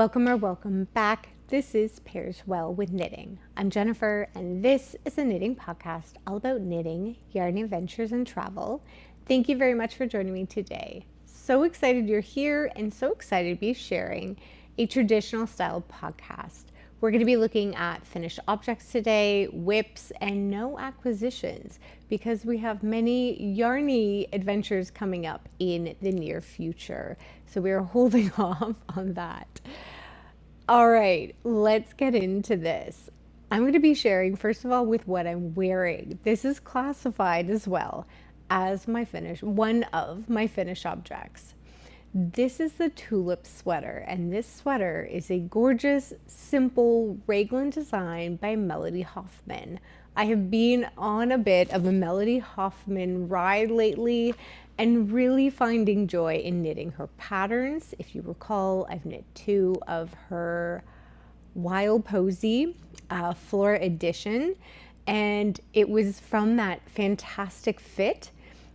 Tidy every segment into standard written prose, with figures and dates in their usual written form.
Welcome or welcome back. This is Pairs Well with Knitting. I'm Jennifer, and this is a knitting podcast all about knitting, yarn adventures, and travel. Thank you very much for joining me today. So excited you're here and so excited to be sharing a traditional style podcast. We're going to be looking at finished objects today, whips, and no acquisitions because we have many yarny adventures coming up in the near future. So we are holding off on that. All right, let's get into this. I'm going to be sharing, first of all, with what I'm wearing. This is classified as well as one of my finished objects. This is the Tulip sweater, and this sweater is a gorgeous, simple raglan design by Melody Hoffmann. I have been on a bit of a Melody Hoffmann ride lately and really finding joy in knitting her patterns. If you recall, I've knit two of her Wild Posy Flora edition, and it was from that fantastic fit.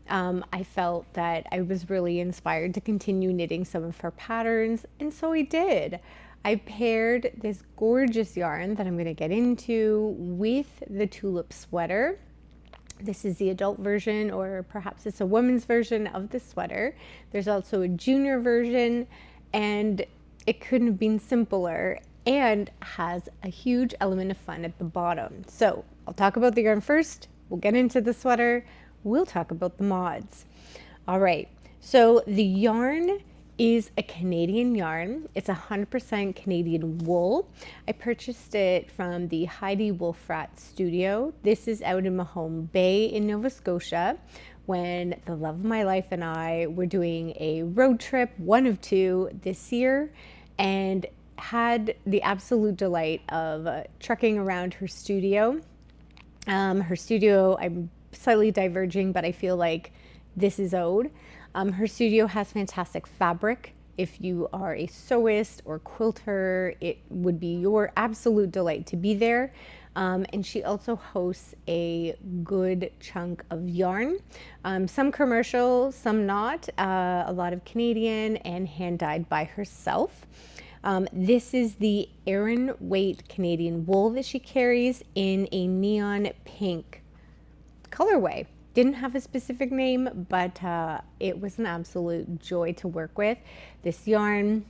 I felt that I was really inspired to continue knitting some of her patterns, and so I did. I paired this gorgeous yarn that I'm going to get into with the Tulip sweater. This is the adult version, or perhaps it's a women's version of the sweater. There's also a junior version, and it couldn't have been simpler and has a huge element of fun at the bottom. So I'll talk about the yarn first. We'll get into the sweater. We'll talk about the mods. All right, so the yarn is a Canadian yarn. It's 100% Canadian wool. I purchased it from the Heidi Wulfraat studio. This is out in Mahone Bay in Nova Scotia when the love of my life and I were doing a road trip, one of two this year, and had the absolute delight of trekking around her studio. I'm slightly diverging, but I feel like this is owed. Her studio has fantastic fabric. If you are a sewist or quilter, it would be your absolute delight to be there. And she also hosts a good chunk of yarn, some commercial, some not, a lot of Canadian and hand dyed by herself. This is the Aran weight Canadian wool that she carries in a neon pink colorway. Didn't have a specific name, but it was an absolute joy to work with. This yarn,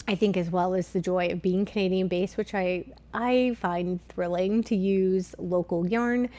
I think, as well as the joy of being Canadian based, which I find thrilling to use local yarn.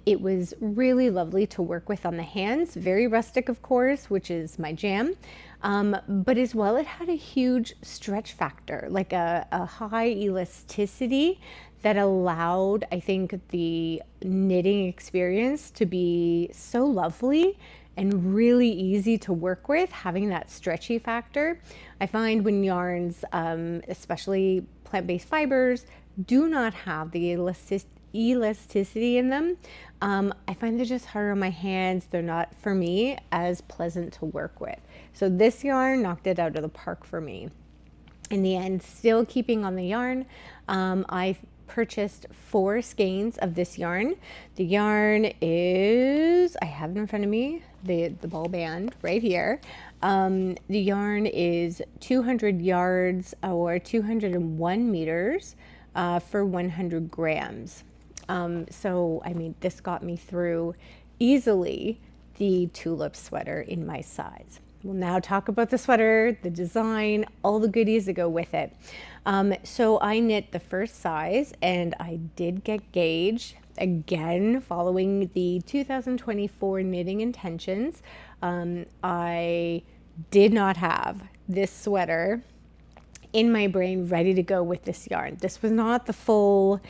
It was really lovely to work with on the hands, very rustic, of course, which is my jam. But as well, it had a huge stretch factor, like a high elasticity that allowed, I think, the knitting experience to be so lovely and really easy to work with, having that stretchy factor. I find when yarns, especially plant-based fibers, do not have the elasticity in them, I find they're just harder on my hands. They're not, for me, as pleasant to work with. So this yarn knocked it out of the park for me. In the end, still keeping on the yarn, I purchased 4 skeins of this yarn. The yarn is, I have it in front of me, the ball band right here. The yarn is 200 yards or 201 meters for 100 grams. So, I mean, this got me through easily the Tulip sweater in my size. We'll now talk about the sweater, the design, all the goodies that go with it. So I knit the first size, and I did get gauge again following the 2024 knitting intentions. I did not have this sweater in my brain ready to go with this yarn. This was not the full,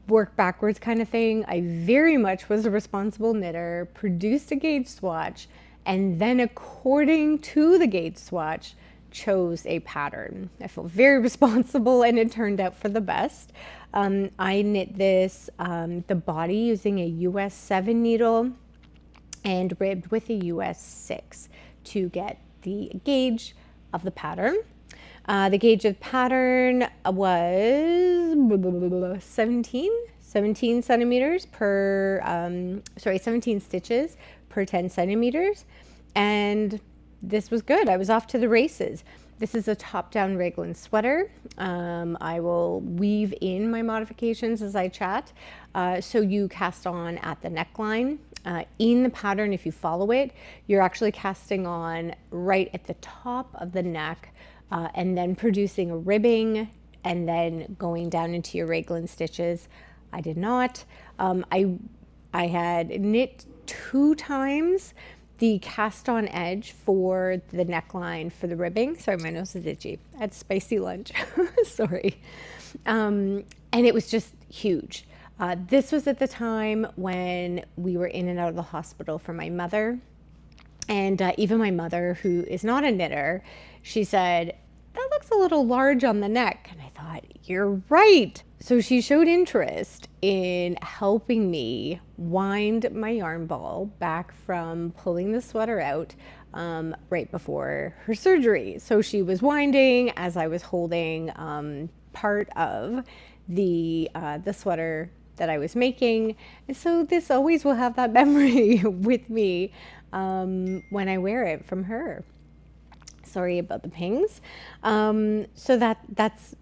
work backwards kind of thing. I very much was a responsible knitter, produced a gauge swatch, and then according to the gauge swatch, chose a pattern. I felt very responsible, and it turned out for the best. I knit this, the body using a US 7 needle and ribbed with a US 6 to get the gauge of the pattern. The gauge of pattern was 17 centimeters per, 17 stitches per 10 centimeters. And this was good. I was off to the races. This is a top-down raglan sweater. I will weave in my modifications as I chat. So you cast on at the neckline. In the pattern, if you follow it, you're actually casting on right at the top of the neck, and then producing a ribbing and then going down into your raglan stitches. I did not. I had knit 2 times the cast on edge for the neckline for the ribbing. Sorry, my nose is itchy. I had spicy lunch. Sorry. And it was just huge. This was at the time when we were in and out of the hospital for my mother. And even my mother, who is not a knitter, she said, that looks a little large on the neck. And I thought, you're right. So she showed interest in helping me wind my yarn ball back from pulling the sweater out right before her surgery. So she was winding as I was holding part of the sweater that I was making. And so this always will have that memory with me when I wear it from her. Sorry about the pings. So that's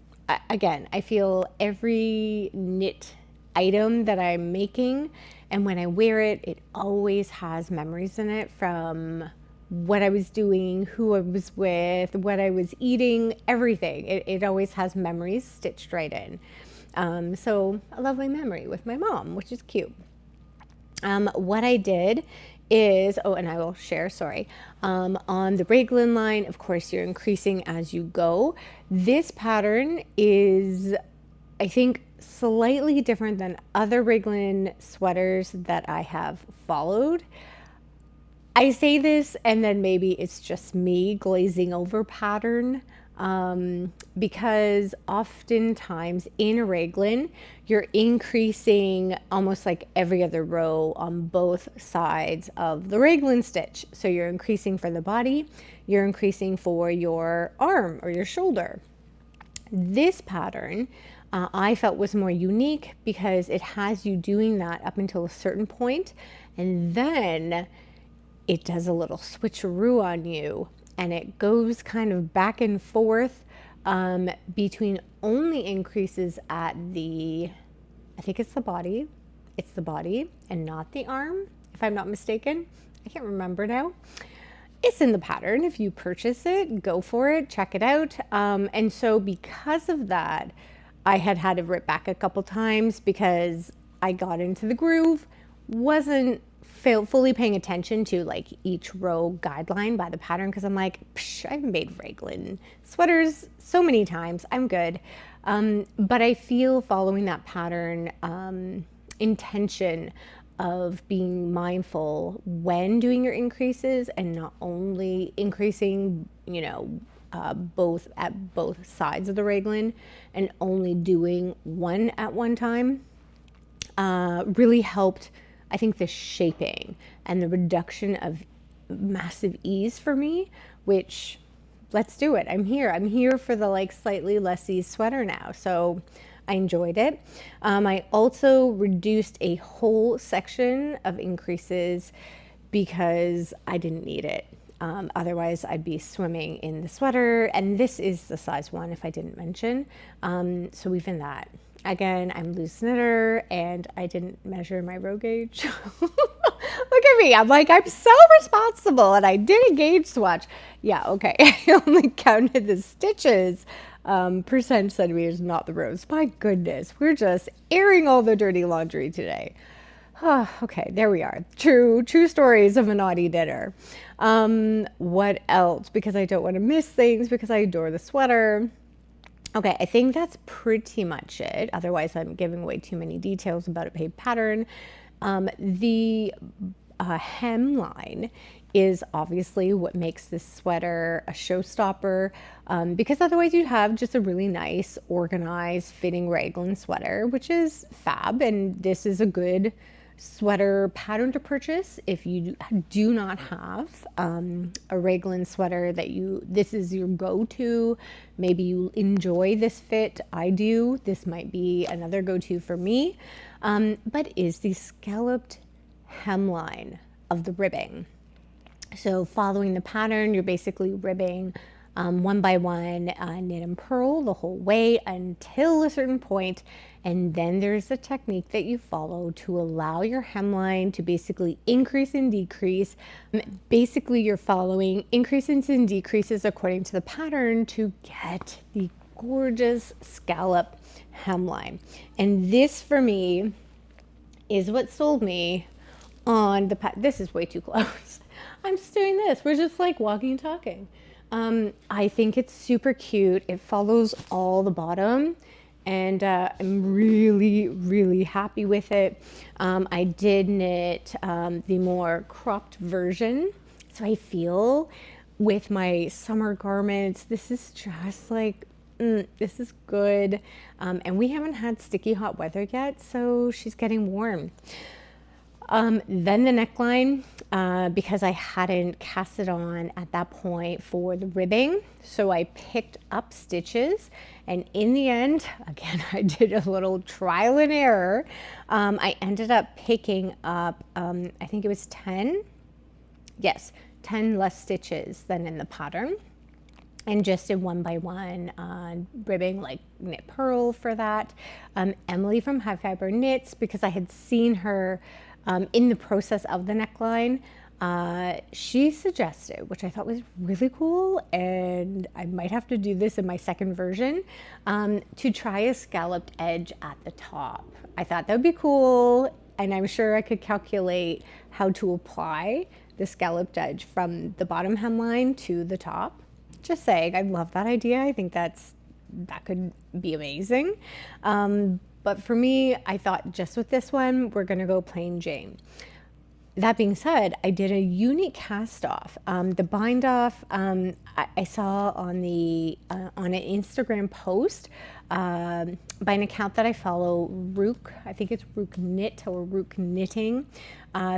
again, I feel every knit item that I'm making, and when I wear it, it always has memories in it from what I was doing, who I was with, what I was eating, everything. It always has memories stitched right in. So a lovely memory with my mom, which is cute. What I did is, oh, and I will share, sorry, on the raglan line, of course, you're increasing as you go. This pattern is, I think, slightly different than other raglan sweaters that I have followed. I say this and then maybe it's just me glazing over pattern, because oftentimes in a raglan, you're increasing almost like every other row on both sides of the raglan stitch. So you're increasing for the body, you're increasing for your arm or your shoulder. This pattern I felt was more unique because it has you doing that up until a certain point, and then it does a little switcheroo on you, and it goes kind of back and forth between only increases at the, I think it's the body and not the arm, if I'm not mistaken. I can't remember now. It's in the pattern. If you purchase it, go for it, check it out. And so because of that, I had to rip back a couple times because I got into the groove, wasn't fully paying attention to like each row guideline by the pattern, because I'm like, I've made raglan sweaters so many times, I'm good. But I feel following that pattern intention of being mindful when doing your increases and not only increasing, you know, both at both sides of the raglan and only doing one at one time, really helped, I think, the shaping and the reduction of massive ease for me, which, let's do it. I'm here for the like slightly less ease sweater now. So I enjoyed it. I also reduced a whole section of increases because I didn't need it. Otherwise I'd be swimming in the sweater, and this is the size 1 if I didn't mention. So even that, again, I'm loose knitter and I didn't measure my row gauge. Look at me, I'm like, I'm so responsible, and I did a gauge swatch. Yeah, okay, I only counted the stitches, percent centimeters, not the rows. My goodness, we're just airing all the dirty laundry today. Okay, there we are. True stories of a naughty knitter. What else? Because I don't want to miss things, because I adore the sweater. Okay, I think that's pretty much it. Otherwise, I'm giving away too many details about a paid pattern. The hemline is obviously what makes this sweater a showstopper, because otherwise you'd have just a really nice, organized, fitting raglan sweater, which is fab, and this is a good sweater pattern to purchase if you do not have a raglan sweater that this is your go-to. Maybe you enjoy this fit. I do. This might be another go-to for me, but is the scalloped hemline of the ribbing. So following the pattern, you're basically ribbing one by one, knit and purl the whole way until a certain point. And then there's a technique that you follow to allow your hemline to basically increase and decrease. Basically, you're following increases and decreases according to the pattern to get the gorgeous scallop hemline. And this for me is what sold me on the this is way too close. I'm just doing this. We're just like walking and talking. I think it's super cute. It follows all the bottom, and I'm really, really happy with it. I did knit the more cropped version. So I feel with my summer garments, this is just like, this is good. And we haven't had sticky hot weather yet, so she's getting warm. Then the neckline, because I hadn't cast it on at that point for the ribbing, so I picked up stitches, and in the end, again, I did a little trial and error. I ended up picking up, I think it was 10 less stitches than in the pattern, and just did one by one ribbing, like knit purl for that. Emily from High Fiber Knits, because I had seen her in the process of the neckline, she suggested, which I thought was really cool, and I might have to do this in my second version, to try a scalloped edge at the top. I thought that would be cool, and I'm sure I could calculate how to apply the scalloped edge from the bottom hemline to the top. Just saying, I love that idea. I think that could be amazing. But for me, I thought just with this one, we're gonna go plain Jane. That being said, I did a unique cast off. The bind off, I saw on an Instagram post by an account that I follow, Rook. I think it's Rook Knit or Rook Knitting.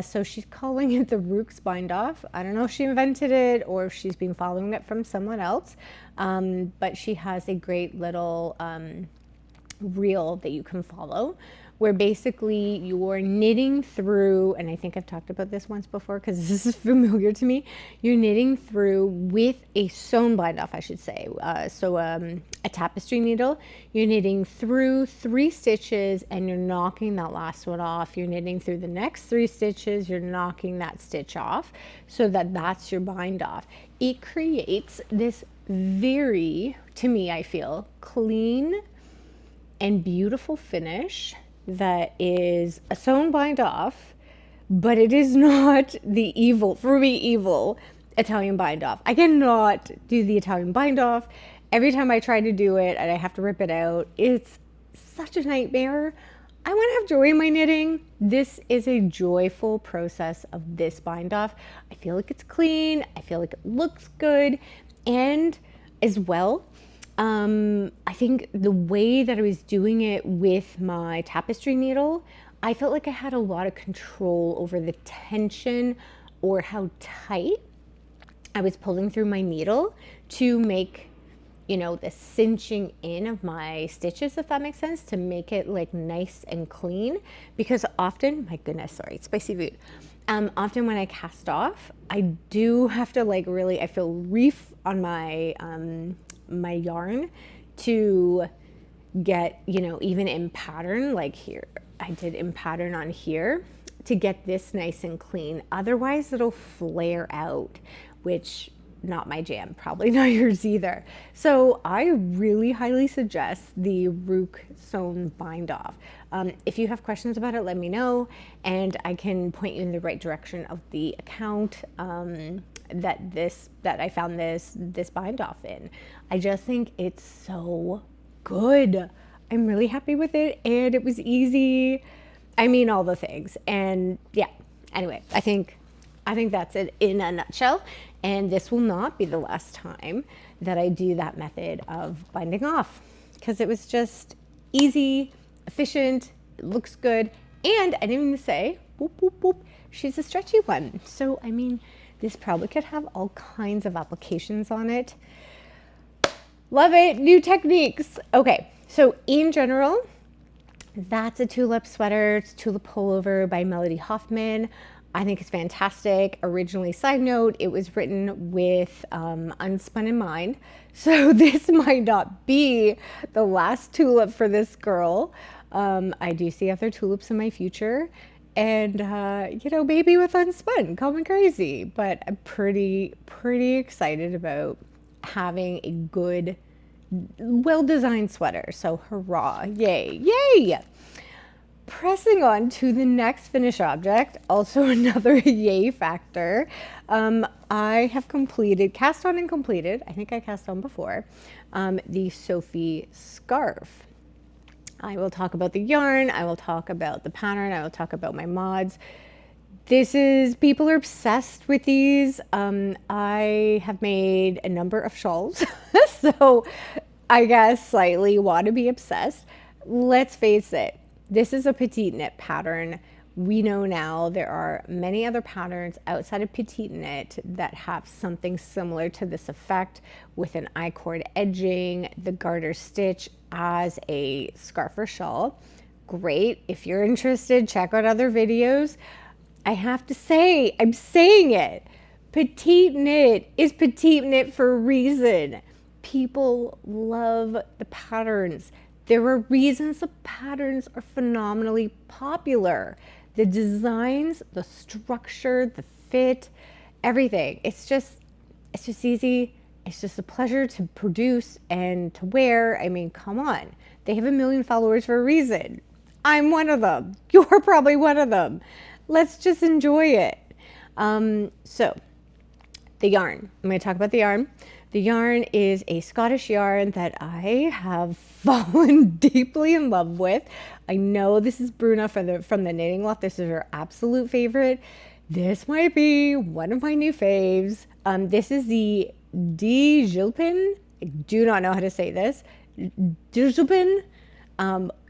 So she's calling it the Rook's bind off. I don't know if she invented it or if she's been following it from someone else. But she has a great little reel that you can follow, where basically you're knitting through, and I think I've talked about this once before because this is familiar to me, you're knitting through with a sewn bind off, I should say. A tapestry needle, you're knitting through 3 stitches and you're knocking that last one off. You're knitting through the next 3 stitches, you're knocking that stitch off, so that's your bind off. It creates this very, to me, I feel, clean and beautiful finish that is a sewn bind off, but it is not the evil Italian bind off. I cannot do the Italian bind off. Every time I try to do it and I have to rip it out, it's such a nightmare. I want to have joy in my knitting. This is a joyful process of this bind off. I feel like it's clean. I feel like it looks good. And as well, I think the way that I was doing it with my tapestry needle, I felt like I had a lot of control over the tension or how tight I was pulling through my needle to make, the cinching in of my stitches, if that makes sense, to make it like nice and clean. Because often, my goodness, sorry, spicy food. Often when I cast off, I do have to I feel reef on my my yarn to get, even in pattern, like here, I did in pattern on here to get this nice and clean. Otherwise it'll flare out, which not my jam, probably not yours either. So I really highly suggest the Rook sewn bind off. If you have questions about it, let me know, and I can point you in the right direction of the account that I found this bind off in. I just think it's so good. I'm really happy with it, and it was easy. I mean, all the things. And yeah, anyway, I think that's it in a nutshell. And this will not be the last time that I do that method of binding off, because it was just easy, efficient, it looks good. And I didn't even say, boop, boop, boop, she's a stretchy one. So, I mean, this probably could have all kinds of applications on it. Love it. New techniques. Okay, so in general, that's a tulip sweater. It's Tulip Pullover by Melody Hoffmann. I think it's fantastic. Originally, side note, it was written with unspun in mind. So this might not be the last tulip for this girl. I do see other tulips in my future. And, you know, maybe with unspun, coming crazy. But I'm pretty excited about having a good, well-designed sweater. So hurrah, yay, yay! Pressing on to the next finished object, also another yay factor. I have completed, cast on and completed, I think I cast on before, the Sophie Scarf. I will talk about the yarn, I will talk about the pattern, I will talk about my mods. People are obsessed with these. I have made a number of shawls, so I guess slightly want to be obsessed. Let's face it, this is a petite knit pattern. We know now there are many other patterns outside of petite knit that have something similar to this effect with an I-cord edging, the garter stitch as a scarf or shawl. Great. If you're interested, check out other videos. I have to say, I'm saying it, petite knit is petite knit for a reason. People love the patterns. There are reasons the patterns are phenomenally popular. The designs, the structure, the fit, everything. It's just easy. It's just a pleasure to produce and to wear. I mean, come on. They have 1 million followers for a reason. I'm one of them. You're probably one of them. Let's just enjoy it. So the yarn. I'm going to talk about the yarn. The yarn is a Scottish yarn that I have fallen deeply in love with. I know this is Bruna from the Knitting Loft. This is her absolute favorite. This might be one of my new faves. This is the Gilpin. I do not know how to say this. Gilpin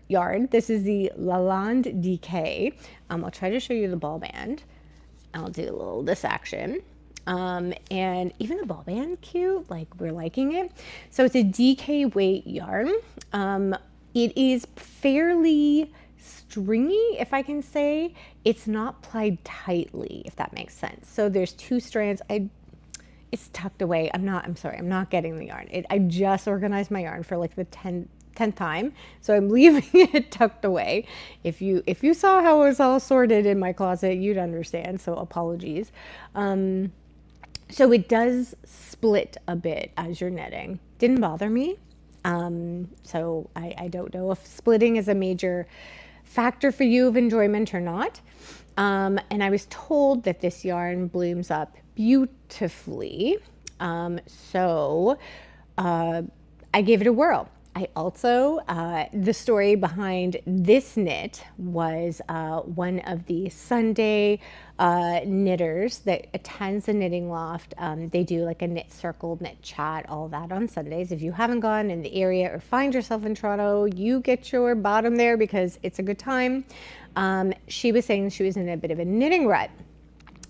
yarn. This is the Lalland DK. I'll try to show you the ball band. I'll do a little this action. And even the ball band, cute, like we're liking it. So it's a DK weight yarn. It is fairly stringy, if I can say. It's not plied tightly, if that makes sense. So there's 2 strands. It's tucked away. I'm sorry, I'm not getting the yarn. I just organized my yarn for like the 10th time, so I'm leaving it tucked away. If you saw how it was all sorted in my closet, you'd understand, so apologies. So it does split a bit as you're knitting. Didn't bother me. So I don't know if splitting is a major factor for you of enjoyment or not. And I was told that this yarn blooms up beautifully. So I gave it a whirl. I also, the story behind this knit was one of the Sunday knitters that attends the Knitting Loft. They do like a knit circle, knit chat, all that on Sundays. If you haven't gone in the area or find yourself in Toronto, you get your bottom there because it's a good time. She was saying she was in a bit of a knitting rut.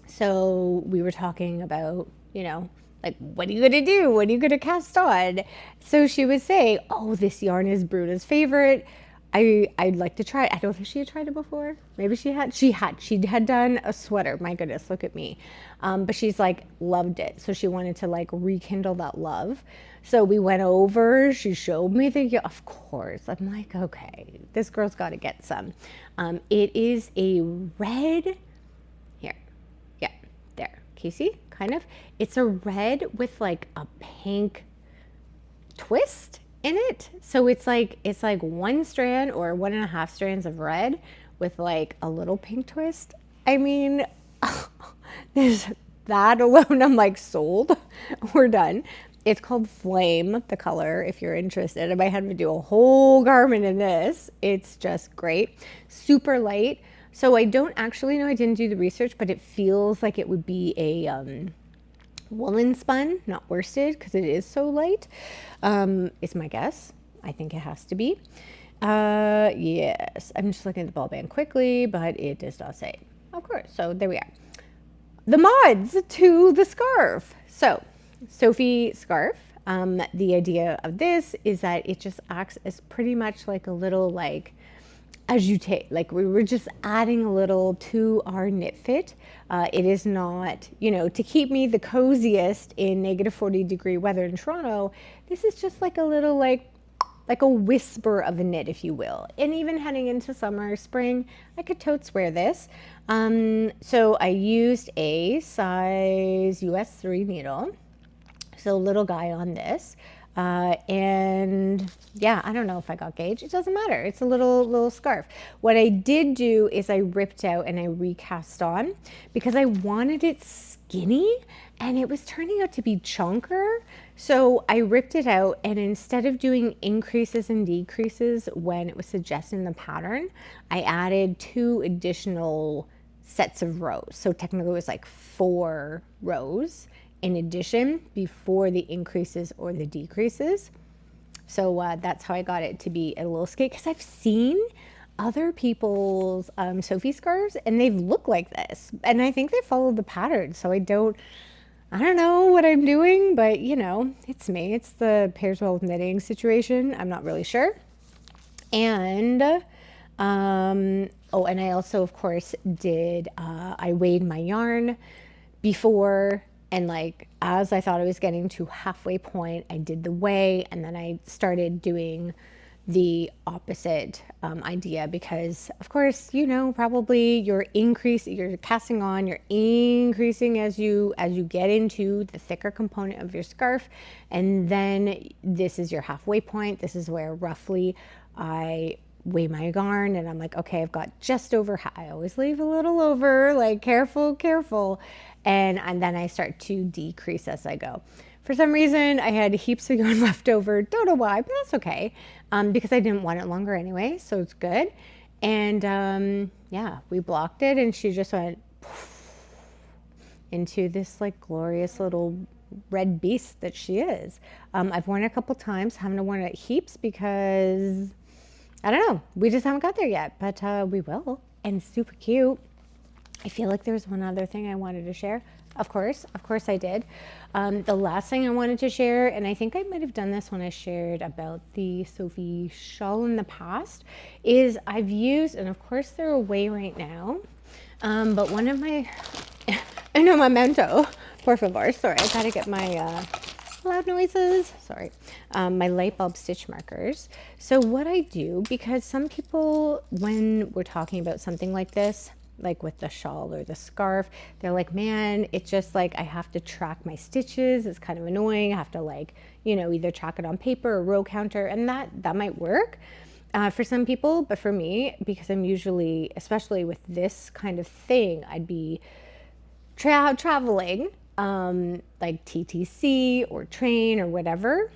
So we were talking about, you know, like, what are you going to do? What are you going to cast on? So she would say, oh, this yarn is Bruna's favorite. I'd like to try it. I don't think she had tried it before. Maybe she had. She had done a sweater. My goodness, look at me. But she's like, loved it. So she wanted to like rekindle that love. So we went over. She showed me of course. I'm like, okay, this girl's got to get some. It is a red. Here. Yeah, there. Can you see? Kind of. It's a red with like a pink twist in it. So it's like 1 strand or 1.5 strands of red with like a little pink twist. I mean, there's that alone. I'm like, sold. We're done. It's called Flame, the color, if you're interested. I might have to do a whole garment in this. It's just great. Super light. So I don't actually know, I didn't do the research, but it feels like it would be a woolen spun, not worsted, because it is so light. It's my guess. I think it has to be. Yes, I'm just looking at the ball band quickly, but it does not say. Of course, so there we are. The mods to the scarf. So, Sophie Scarf. The idea of this is that it just acts as pretty much like a little like as you take, like we were just adding a little to our knit fit. It is not, you know, to keep me the coziest in -40 degree weather in Toronto. This is just like a little, like a whisper of a knit, if you will. And even heading into summer, spring, I could totes wear this. So I used a size US 3 needle. So little guy on this. And yeah, I don't know if I got gauge. It doesn't matter. It's a little scarf. What I did do is I ripped out and I recast on because I wanted it skinny and it was turning out to be chunker. So I ripped it out, and instead of doing increases and decreases when it was suggested in the pattern, I added 2 additional sets of rows. So technically it was like 4 rows in addition before the increases or the decreases. So that's how I got it to be a little skate, because I've seen other people's Sophie scarves and they've looked like this, and I think they followed the pattern. So I don't know what I'm doing, but you know, it's me. It's the pairs well with knitting situation. I'm not really sure. And oh, and I also, of course, did I weighed my yarn before, and like as I thought I was getting to halfway point, I did the weigh, and then I started doing the opposite idea, because of course, you know, probably you're casting on, you're increasing as you get into the thicker component of your scarf, and then this is your halfway point. This is where roughly I weigh my yarn, and I'm like, okay, I've got just over I always leave a little over, like careful, and then I start to decrease as I go. For some reason, I had heaps of yarn left over. Don't know why, but that's okay, because I didn't want it longer anyway, so it's good. And yeah, we blocked it, and she just went into this like glorious little red beast that she is. I've worn it a couple times, haven't worn it heaps because I don't know, we just haven't got there yet, but we will. And super cute. I feel like there's one other thing I wanted to share. Of course I did. The last thing I wanted to share, and I think I might have done this when I shared about the Sophie shawl in the past, is I've used, and of course they're away right now, but one of my, un momento, por favor, sorry, I gotta get my loud noises, sorry, my light bulb stitch markers. So what I do, because some people, when we're talking about something like this, like with the shawl or the scarf, they're like, man, it's just like I have to track my stitches, it's kind of annoying. I have to, like, you know, either track it on paper or row counter, and that might work for some people, but for me, because I'm usually, especially with this kind of thing, I'd be traveling like TTC or train or whatever.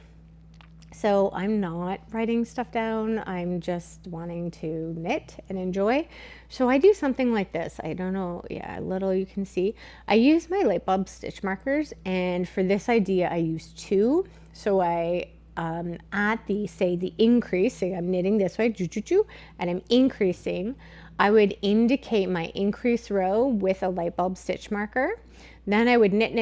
So I'm not writing stuff down. I'm just wanting to knit and enjoy. So I do something like this. I don't know. Yeah, a little you can see. I use my light bulb stitch markers. And for this idea, I use 2. So I, at the, say the increase, say I'm knitting this way, and I'm increasing, I would indicate my increase row with a light bulb stitch marker. Then I would knit,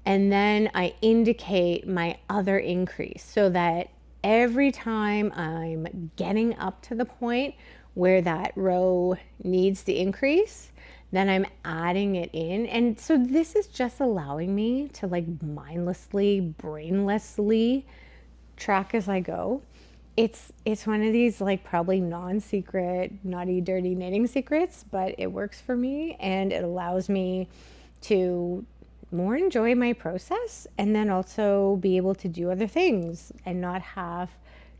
and then I indicate my other increase, so that every time I'm getting up to the point where that row needs the increase, then I'm adding it in. And so this is just allowing me to like mindlessly, brainlessly track as I go. It's one of these like probably non-secret, naughty, dirty knitting secrets, but it works for me, and it allows me to more enjoy my process, and then also be able to do other things and not have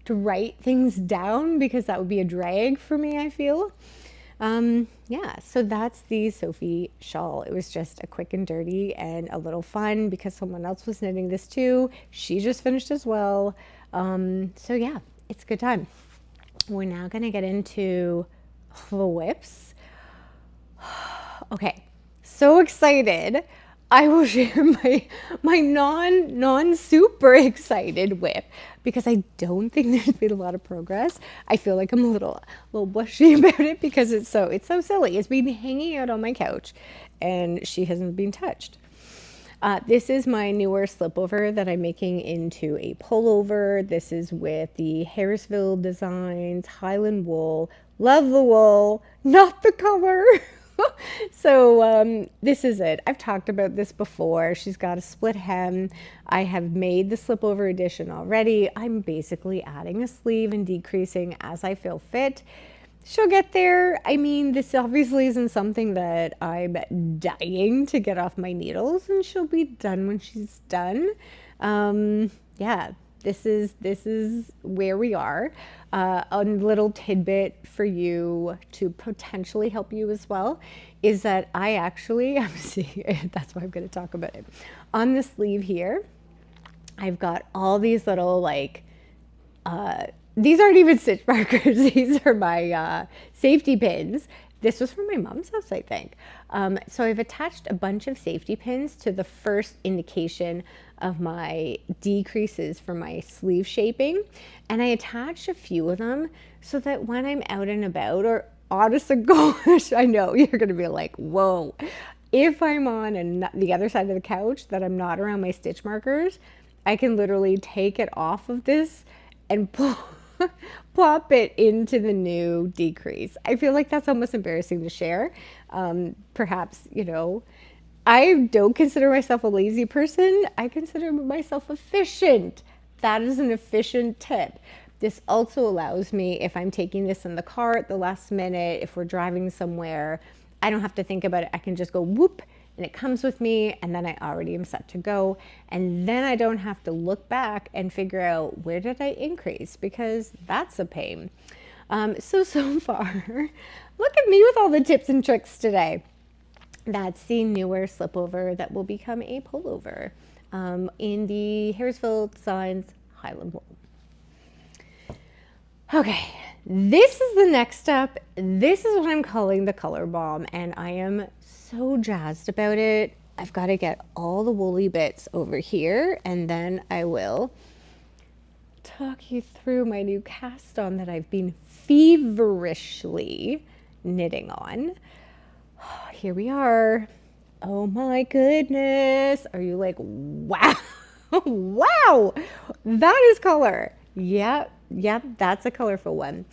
to write things down, because that would be a drag for me, I feel. Yeah, so that's the Sophie shawl. It was just a quick and dirty and a little fun, because someone else was knitting this too. She just finished as well. So yeah, it's a good time. We're now gonna get into the whips. Okay, so excited. I will share my non super excited whip, because I don't think there's been a lot of progress. I feel like I'm a little blushy about it, because it's so silly. It's been hanging out on my couch and she hasn't been touched. This is my newer slipover that I'm making into a pullover. This is with the Harrisville Designs Highland wool. Love the wool, not the color. So this is it. I've talked about this before. She's got a split hem. I have made the slipover edition already. I'm basically adding a sleeve and decreasing as I feel fit. She'll get there. I mean, this obviously isn't something that I'm dying to get off my needles, and she'll be done when she's done. Yeah, this is where we are. A little tidbit for you to potentially help you as well is that I actually, that's why I'm going to talk about it. On the sleeve here, I've got all these little like, these aren't even stitch markers. These are my safety pins. This was from my mom's house, I think. So I've attached a bunch of safety pins to the first indication of my decreases for my sleeve shaping. And I attached a few of them so that when I'm out and about, or honest to gosh, I know you're going to be like, whoa. If I'm on the other side of the couch that I'm not around my stitch markers, I can literally take it off of this and plop it into the new decrease. I feel like that's almost embarrassing to share. Perhaps, you know, I don't consider myself a lazy person. I consider myself efficient. That is an efficient tip. This also allows me, if I'm taking this in the car at the last minute, if we're driving somewhere, I don't have to think about it. I can just go whoop and it comes with me, and then I already am set to go. And then I don't have to look back and figure out where did I increase, because that's a pain. So far, look at me with all the tips and tricks today. That's the newer slipover that will become a pullover in the Harrisville Designs Highland wool. Okay, this is the next step. This is what I'm calling the color bomb, and I am so jazzed about it. I've got to get all the woolly bits over here, and then I will talk you through my new cast on that I've been feverishly knitting on. Here we are. Oh my goodness. Are you like, wow, wow, that is color. Yep, that's a colorful one.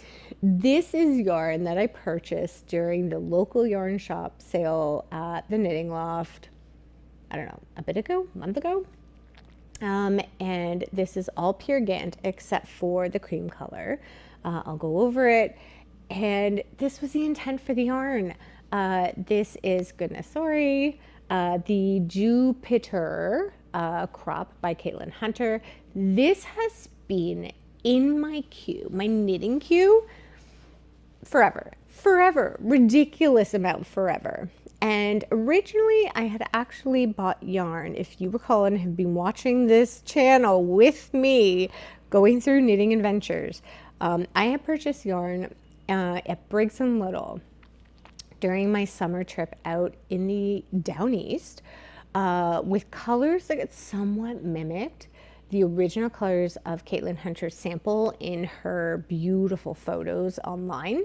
This is yarn that I purchased during the local yarn shop sale at the Knitting Loft, I don't know, a month ago. And this is all pure Gynt except for the cream color. I'll go over it. And this was the intent for the yarn. This is, goodness, sorry, the Jupiter crop by Caitlin Hunter. This has been in my queue, my knitting queue, forever, ridiculous amount forever. And originally I had actually bought yarn, if you recall and have been watching this channel with me going through knitting adventures. I had purchased yarn at Briggs & Little during my summer trip out in the down east with colors that somewhat mimicked the original colors of Caitlin Hunter's sample in her beautiful photos online.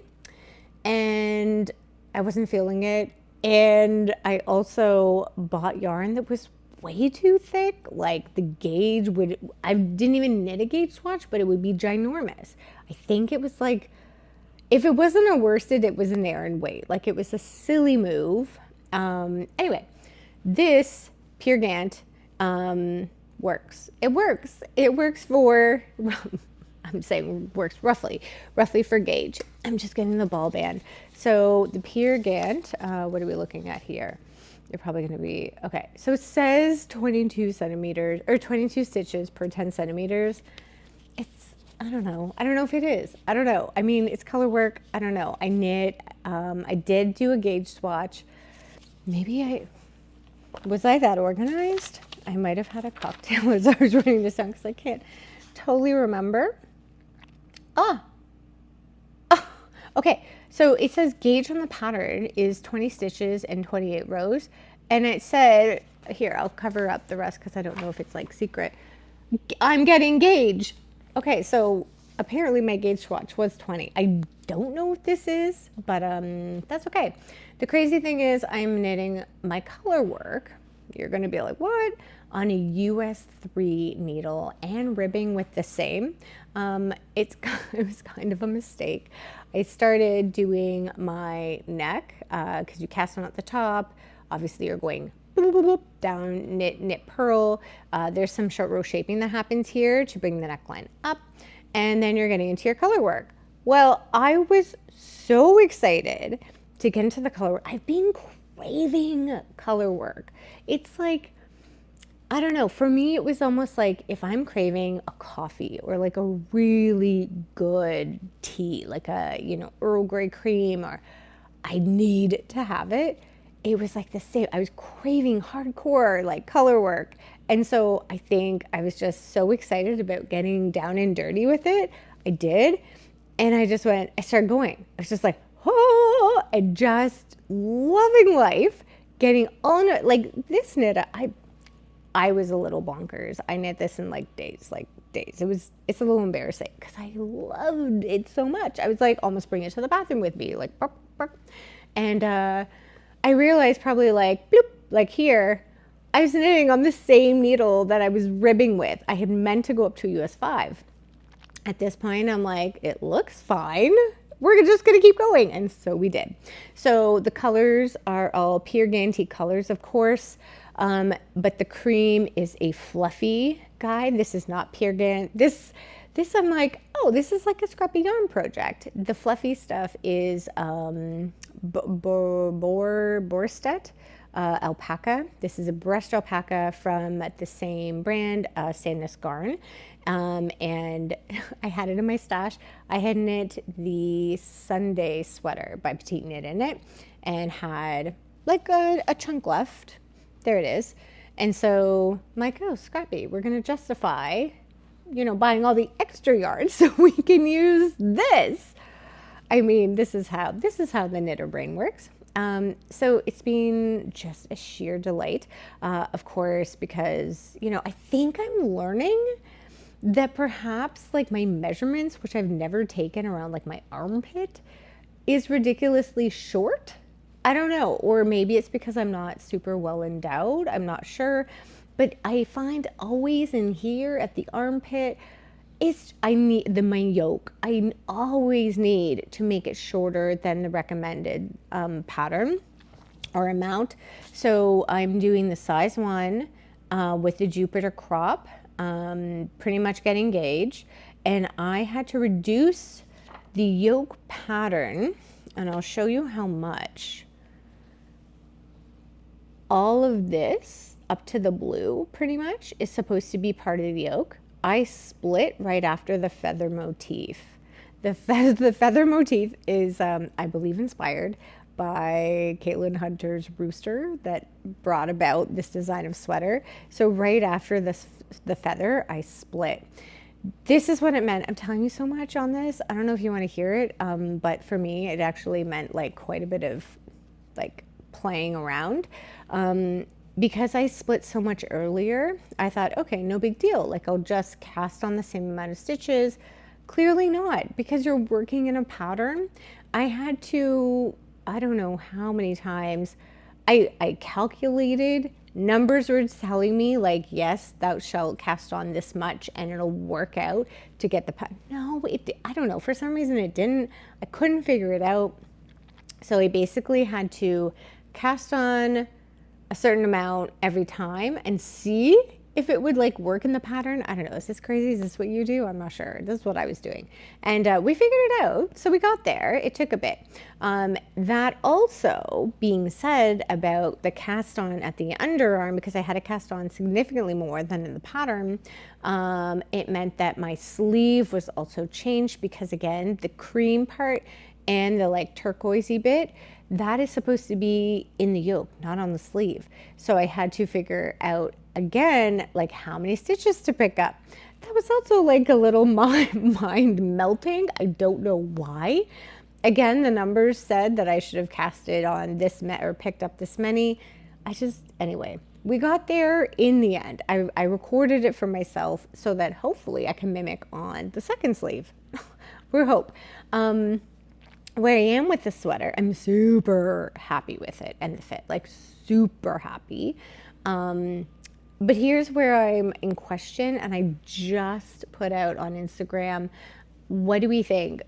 And I wasn't feeling it. And I also bought yarn that was way too thick. Like the gauge I didn't even knit a gauge swatch, but it would be ginormous. I think it was like, if it wasn't a worsted, it was an Aran weight. Like it was a silly move. Anyway, this pure Gynt works. It works for, I'm saying works roughly for gauge. I'm just getting the ball band. So the pure Gynt, what are we looking at here? You're probably going to be, okay. So it says 22 centimeters or 22 stitches per 10 centimeters. I don't know if it is. I don't know. I mean, it's color work. I don't know. I knit. I did do a gauge swatch. Maybe was I that organized? I might have had a cocktail as I was writing this down because I can't totally remember. Okay. So it says gauge on the pattern is 20 stitches and 28 rows. And it said, here, I'll cover up the rest because I don't know if it's like secret. I'm getting gauge. Okay, so apparently my gauge swatch was 20. I don't know what this is, but that's okay. The crazy thing is I'm knitting my color work, You're going to be like, what? On a US 3 needle and ribbing with the same. It was kind of a mistake. I started doing my neck because you cast on at the top. Obviously, you're going boop, boop, boop, down, knit, knit, purl. There's some short row shaping that happens here to bring the neckline up. And then you're getting into your color work. Well, I was so excited to get into the color work. I've been craving color work. It's like, I don't know, for me it was almost like if I'm craving a coffee or like a really good tea, like a, you know, Earl Grey cream, or I need to have it. It was like the same. I was craving hardcore like color work. And so I think I was just so excited about getting down and dirty with it. I did. And I started going. I was just like, oh, and just loving life, getting all in it. Like this knit, I was a little bonkers. I knit this in like days. It's a little embarrassing because I loved it so much. I was like, almost bring it to the bathroom with me, like, burp, burp. And I realized probably like, bloop, like here, I was knitting on the same needle that I was ribbing with. I had meant to go up to US 5. At this point, I'm like, it looks fine. We're just going to keep going. And so we did. So the colors are all Peer Gynt colors, of course. But the cream is a fluffy guide. This is not Peer Gynt. This I'm like, oh, this is like a scrappy yarn project. The fluffy stuff is Borstet alpaca. This is a brushed alpaca from the same brand, Sandnes Garn. And I had it in my stash. I had knit the Sunday sweater by Petite knit in it and had like a chunk left. There it is. And so I'm like, oh, scrappy, we're going to justify, you know, buying all the extra yarn so we can use this. I mean, this is how the knitter brain works. So it's been just a sheer delight, of course, because, you know, I think I'm learning that perhaps like my measurements, which I've never taken around like my armpit, is ridiculously short. I don't know, or maybe it's because I'm not super well endowed. I'm not sure, but I find always in here at the armpit, I need my yoke. I always need to make it shorter than the recommended pattern or amount. So I'm doing the size 1 with the Jupiter crop, pretty much getting gauge, and I had to reduce the yoke pattern, and I'll show you how much. All of this up to the blue pretty much is supposed to be part of the yoke. I split right after the feather motif. The feather motif is, I believe, inspired by Caitlin Hunter's rooster that brought about this design of sweater. So right after the feather, I split. This is what it meant. I'm telling you so much on this. I don't know if you want to hear it, but for me, it actually meant like quite a bit of like playing around. Because I split so much earlier, I thought, okay, no big deal. Like I'll just cast on the same amount of stitches. Clearly not, because you're working in a pattern. I had to, I don't know how many times, I calculated, numbers were telling me like, yes, thou shalt cast on this much and it'll work out to get the pattern. No, I don't know. For some reason it didn't. I couldn't figure it out. So I basically had to cast on a certain amount every time and see if it would like work in the pattern. I don't know. Is this crazy? Is this what you do? I'm not sure. This is what I was doing. And we figured it out. So we got there. It took a bit. That also being said about the cast on at the underarm, because I had to cast on significantly more than in the pattern, it meant that my sleeve was also changed because again, the cream part and the like turquoisey bit, that is supposed to be in the yoke, not on the sleeve. So I had to figure out again, like how many stitches to pick up. That was also like a little mind melting. I don't know why. Again, the numbers said that I should have casted on this or picked up this many. Anyway, we got there in the end. I recorded it for myself so that hopefully I can mimic on the second sleeve. We hope. Where I am with the sweater, I'm super happy with it and the fit, like super happy. But here's where I'm in question, and I just put out on Instagram, what do we think?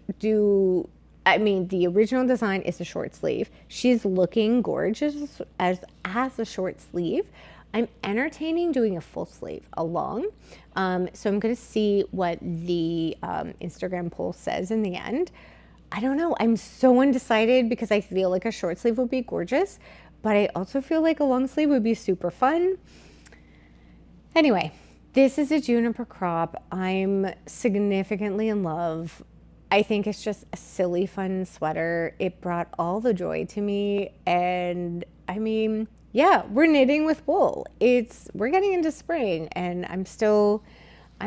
I mean, the original design is a short sleeve. She's looking gorgeous as a short sleeve. I'm entertaining doing a full sleeve along. So I'm going to see what the Instagram poll says in the end. I don't know. I'm so undecided because I feel like a short sleeve would be gorgeous, but I also feel like a long sleeve would be super fun. Anyway, this is a juniper crop. I'm significantly in love. I think it's just a silly, fun sweater. It brought all the joy to me. And I mean, yeah, we're knitting with wool. We're getting into spring, and I'm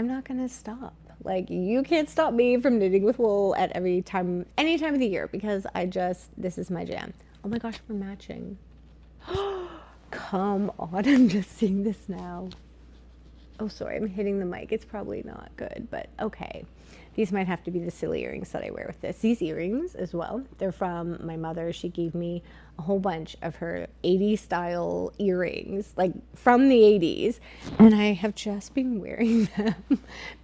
not going to stop. Like, you can't stop me from knitting with wool at any time of the year, because this is my jam. Oh my gosh, we're matching. Come on, I'm just seeing this now. Oh, sorry, I'm hitting the mic. It's probably not good, but okay. These might have to be the silly earrings that I wear with this. These earrings as well, they're from my mother. She gave me a whole bunch of her 80s style earrings, like from the 80s. And I have just been wearing them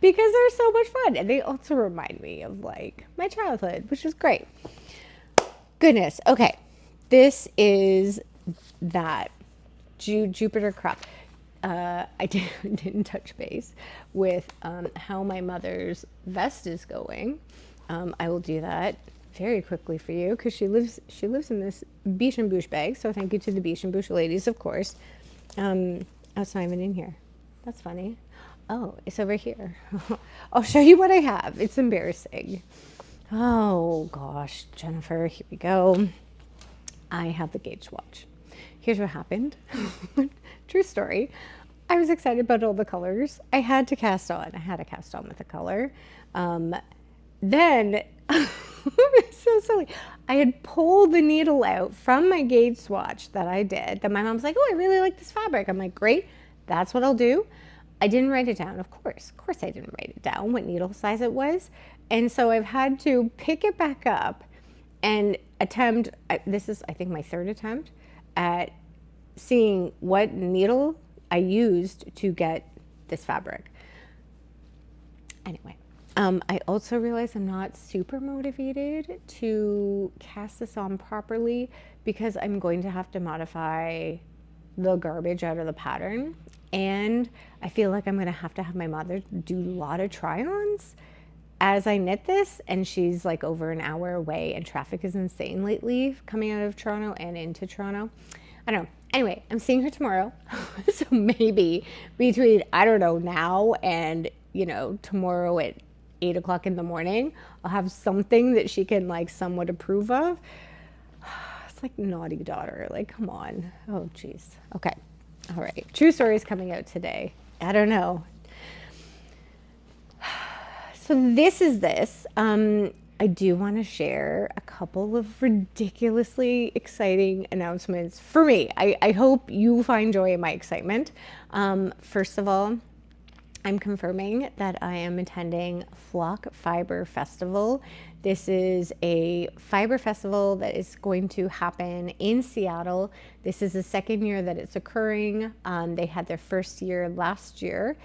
because they're so much fun. And they also remind me of like my childhood, which is great. Goodness. Okay. This is that Jupiter crop. I didn't touch base with how my mother's vest is going. I will do that very quickly for you because she lives in this Beach and Bouche bag. So thank you to the Beach and Bouche ladies, of course. Oh, it's not even in here. That's funny. Oh, it's over here. I'll show you what I have. It's embarrassing. Oh gosh, Jennifer, here we go. I have the gauge swatch. Here's what happened. True story. I was excited about all the colors. I had to cast on. I had to cast on with a color. Then, so silly. I had pulled the needle out from my gauge swatch that I did. Then my mom's like, oh, I really like this fabric. I'm like, great. That's what I'll do. I didn't write it down, of course. Of course I didn't write it down, what needle size it was. And so I've had to pick it back up and attempt, this is, I think, my third attempt at seeing what needle I used to get this fabric. Anyway, I also realized I'm not super motivated to cast this on properly because I'm going to have to modify the garbage out of the pattern. And I feel like I'm going to have my mother do a lot of try-ons as I knit this. And she's like over an hour away, and traffic is insane lately coming out of Toronto and into Toronto. I don't know. Anyway, I'm seeing her tomorrow. So maybe between, I don't know, now and, tomorrow at 8 o'clock in the morning, I'll have something that she can like somewhat approve of. It's like naughty daughter. Like, come on. Oh, geez. Okay. All right. True story is coming out today. I don't know. So this is this. I do want to share a couple of ridiculously exciting announcements for me. I hope you find joy in my excitement. First of all, I'm confirming that I am attending Flock Fiber Festival. This is a fiber festival that is going to happen in Seattle. This is the second year that it's occurring. They had their first year last year,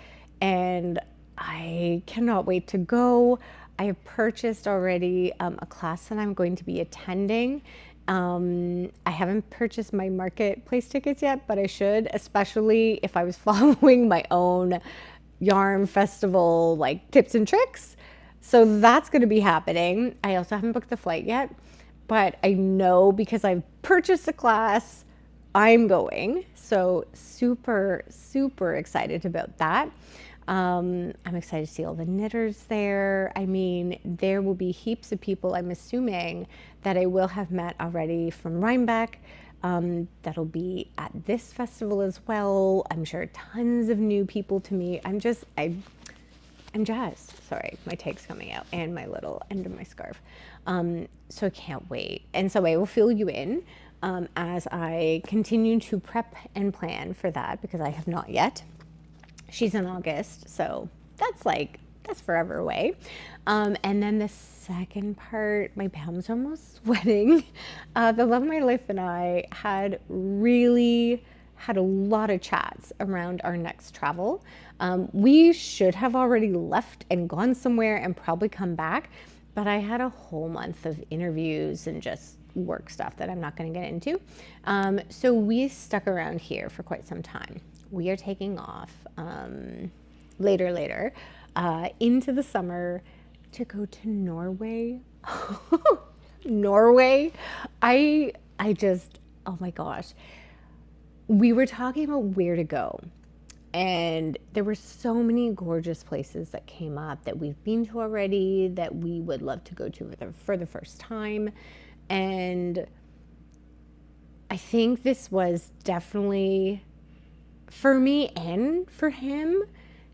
and I cannot wait to go. I have purchased already a class that I'm going to be attending. I haven't purchased my marketplace tickets yet, but I should, especially if I was following my own yarn festival like tips and tricks. So that's going to be happening. I also haven't booked the flight yet, but I know because I've purchased a class, I'm going. So super, super excited about that. I'm excited to see all the knitters there. I mean, there will be heaps of people, I'm assuming, that I will have met already from Rhinebeck. That'll be at this festival as well. I'm sure tons of new people to meet. I'm jazzed. Sorry, my tag's coming out and my little end of my scarf. So I can't wait. And so I will fill you in as I continue to prep and plan for that because I have not yet. She's in August, so that's forever away. And then the second part, my palms are almost sweating. The love of my life and I had really had a lot of chats around our next travel. We should have already left and gone somewhere and probably come back, but I had a whole month of interviews and just work stuff that I'm not going to get into. So we stuck around here for quite some time. We are taking off later into the summer to go to Norway. Norway. I just, oh my gosh. We were talking about where to go, and there were so many gorgeous places that came up that we've been to already that we would love to go to for the first time. And I think this was definitely, for me and for him,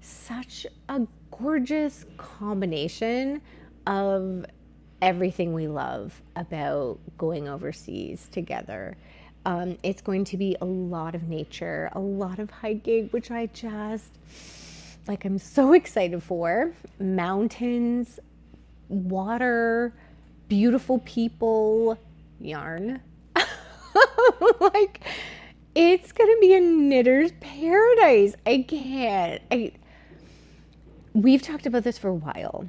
such a gorgeous combination of everything we love about going overseas together. It's going to be a lot of nature, a lot of hiking, which I just, like, I'm so excited for. Mountains, water, beautiful people, yarn. Like, it's gonna be a knitter's paradise. I can't. We've talked about this for a while,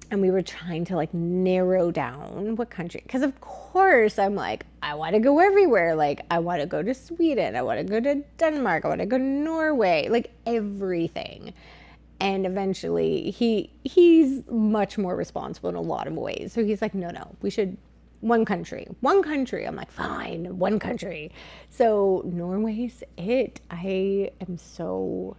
and we were trying to like narrow down what country, because of course I'm like, I want to go everywhere. Like, I want to go to Sweden, I want to go to Denmark, I want to go to Norway, like everything. And eventually he's much more responsible in a lot of ways. So he's like, no, we should one country. I'm like, fine, one country. So Norway's it. I am so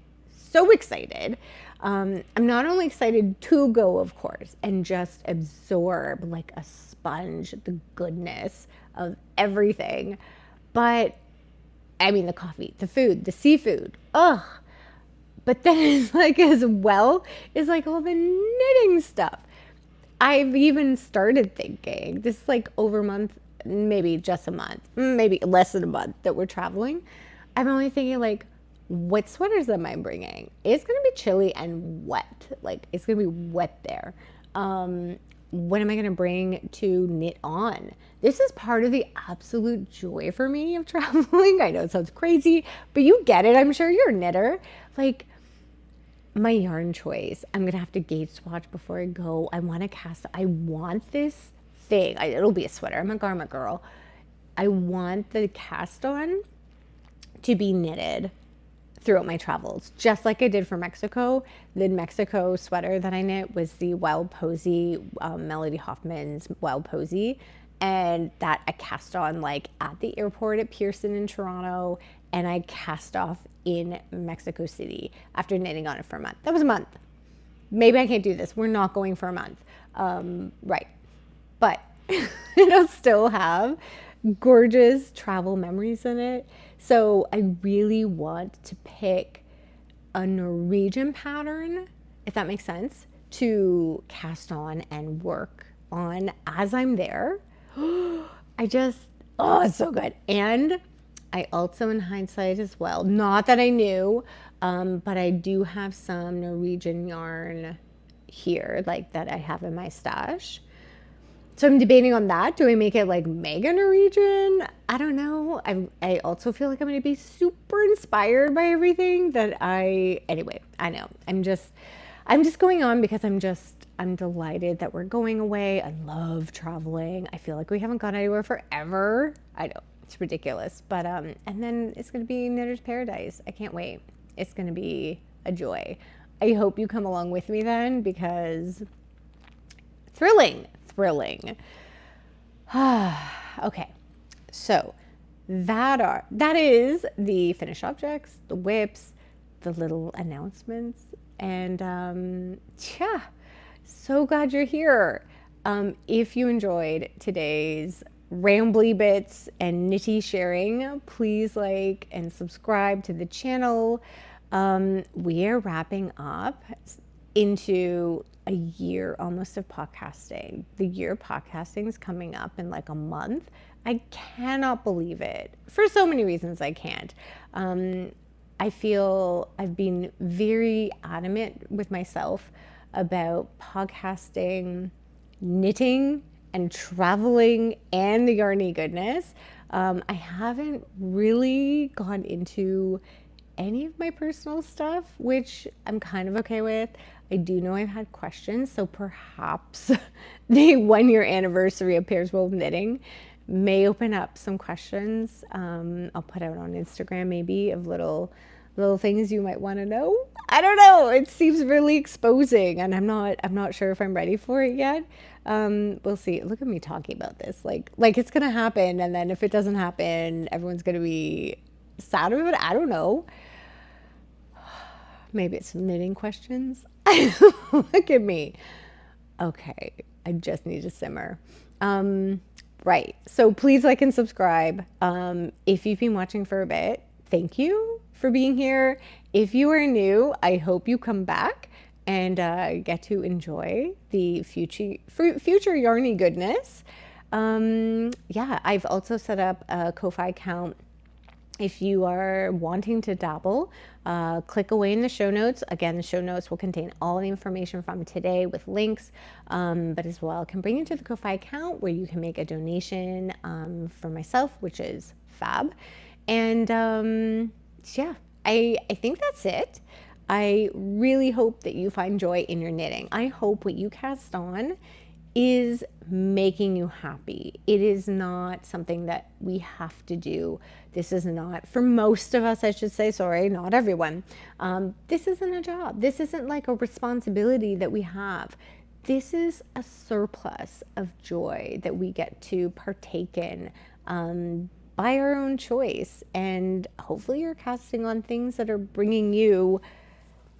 excited. I'm not only excited to go, of course, and just absorb like a sponge the goodness of everything, but I mean the coffee, the food, the seafood, ugh. But then it's like, as well, is like all the knitting stuff. I've even started thinking this, like, over a month, maybe just a month, maybe less than a month that we're traveling. I'm only thinking, like, what sweaters am I bringing? It's going to be chilly and wet. Like, it's going to be wet there. What am I going to bring to knit on? This is part of the absolute joy for me of traveling. I know it sounds crazy, but you get it. I'm sure you're a knitter. Like, my yarn choice, I'm going to have to gauge swatch before I go. I want this thing. It'll be a sweater. I'm a garment girl. I want the cast on to be knitted throughout my travels, just like I did for Mexico. The Mexico sweater that I knit was the Wild Posy, Melody Hoffmann's Wild Posy, and that I cast on like at the airport at Pearson in Toronto, and I cast off in Mexico City after knitting on it for a month. That was a month. Maybe I can't do this. We're not going for a month. Right. But it'll still have gorgeous travel memories in it. So I really want to pick a Norwegian pattern, if that makes sense, to cast on and work on as I'm there. It's so good. And I also, in hindsight as well, not that I knew, but I do have some Norwegian yarn here, like that I have in my stash. So I'm debating on that. Do I make it like mega Norwegian? I don't know. I also feel like I'm going to be super inspired by everything anyway, I know. I'm just going on because I'm delighted that we're going away. I love traveling. I feel like we haven't gone anywhere forever. I know. It's ridiculous, but and then it's going to be knitter's paradise. I can't wait. It's going to be a joy. I hope you come along with me then, because thrilling. Okay, so that is the finished objects, the whips, the little announcements, and so glad you're here. If you enjoyed today's rambly bits and nitty sharing, please like and subscribe to the channel. We are wrapping up into a year almost of podcasting. The year of podcasting is coming up in like a month. I cannot believe it. For so many reasons I can't. I feel I've been very adamant with myself about podcasting, knitting, and traveling, and the yarny goodness. I haven't really gone into any of my personal stuff, which I'm kind of okay with. I do know I've had questions, so perhaps the 1 year anniversary of Pairs Woven Knitting may open up some questions. I'll put out on Instagram maybe of little things you might want to know. I don't know. It seems really exposing, and I'm not sure if I'm ready for it yet. We'll see. Look at me talking about this, like it's gonna happen, and then if it doesn't happen, everyone's gonna be sad about it. I don't know. Maybe it's some knitting questions. Look at me. Okay, I just need to simmer. Right. So please like and subscribe. If you've been watching for a bit, thank you for being here. If you are new, I hope you come back and get to enjoy the future yarny goodness. Yeah, I've also set up a Ko-Fi account. If you are wanting to dabble, click away in the show notes. Again, the show notes will contain all the information from today with links, but as well can bring you to the Ko-Fi account where you can make a donation for myself, which is fab. And yeah, I think that's it. I really hope that you find joy in your knitting. I hope what you cast on is making you happy. It is not something that we have to do. This is not, for most of us, I should say, sorry, not everyone. This isn't a job. This isn't like a responsibility that we have. This is a surplus of joy that we get to partake in by our own choice. And hopefully you're casting on things that are bringing you,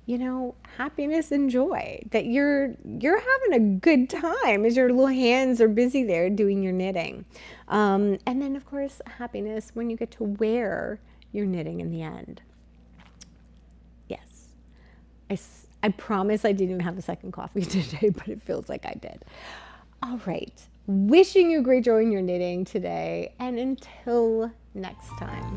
you know, happiness and joy, that you're having a good time as your little hands are busy there doing your knitting. And then of course, happiness when you get to wear your knitting in the end. Yes. I promise I didn't even have a second coffee today, but it feels like I did. All right. Wishing you great joy in your knitting today. And until next time.